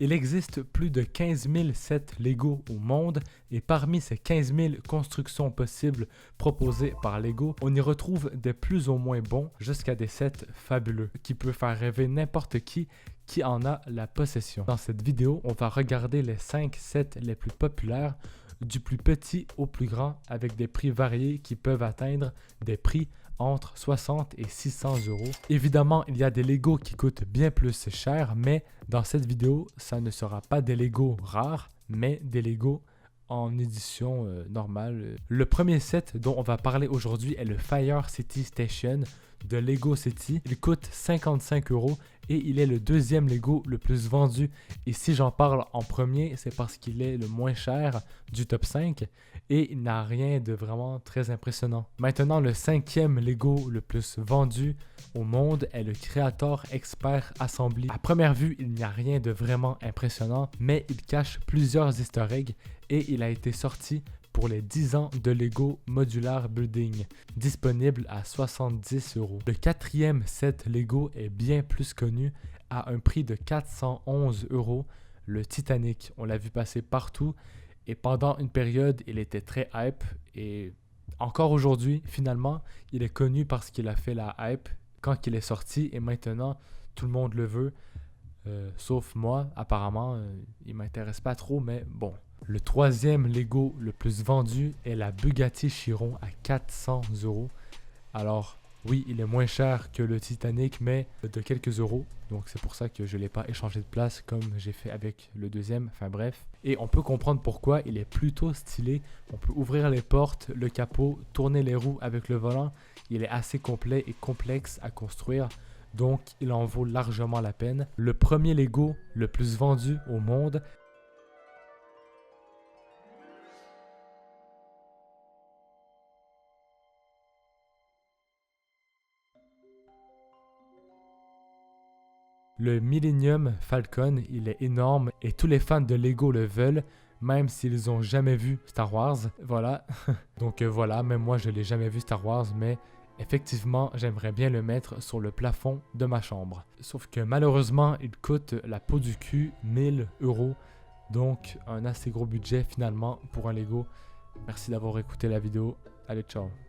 Il existe plus de 15 000 sets Lego au monde et parmi ces 15 000 constructions possibles proposées par Lego, on y retrouve des plus ou moins bons jusqu'à des sets fabuleux qui peuvent faire rêver n'importe qui en a la possession. Dans cette vidéo, on va regarder les 5 sets les plus populaires du plus petit au plus grand avec des prix variés qui peuvent atteindre des prix entre 60 et 600 euros. Évidemment, il y a des Lego qui coûtent bien plus cher, mais dans cette vidéo, ça ne sera pas des Lego rares, mais des Lego en édition normale. Le premier set dont on va parler aujourd'hui est le Fire City Station de Lego City. Il coûte 55 euros et il est le deuxième Lego le plus vendu. Et si j'en parle en premier, c'est parce qu'il est le moins cher du top 5 et il n'a rien de vraiment très impressionnant. Maintenant, le cinquième Lego le plus vendu au monde est le Creator Expert Assembly. À première vue, il n'y a rien de vraiment impressionnant, mais il cache plusieurs easter eggs et il a été sorti pour les 10 ans de Lego Modular Building, disponible à 70 euros. Le quatrième set Lego est bien plus connu à un prix de 411 euros, le Titanic. On l'a vu passer partout et pendant une période, il était très hype et encore aujourd'hui, finalement, il est connu parce qu'il a fait la hype quand il est sorti et maintenant, tout le monde le veut, sauf moi, apparemment, il m'intéresse pas trop, mais bon. Le troisième Lego le plus vendu est la Bugatti Chiron à 400 euros. Alors, oui, il est moins cher que le Titanic, mais de quelques euros. Donc, c'est pour ça que je ne l'ai pas échangé de place comme j'ai fait avec le deuxième. Enfin bref. Et on peut comprendre pourquoi il est plutôt stylé. On peut ouvrir les portes, le capot, tourner les roues avec le volant. Il est assez complet et complexe à construire. Donc, il en vaut largement la peine. Le premier Lego le plus vendu au monde le Millennium Falcon, il est énorme et tous les fans de Lego le veulent, même s'ils n'ont jamais vu Star Wars. Voilà. Donc voilà, même moi je l'ai jamais vu Star Wars, mais effectivement j'aimerais bien le mettre sur le plafond de ma chambre. Sauf que malheureusement il coûte la peau du cul 1000 euros, donc un assez gros budget finalement pour un Lego. Merci d'avoir écouté la vidéo. Allez, ciao.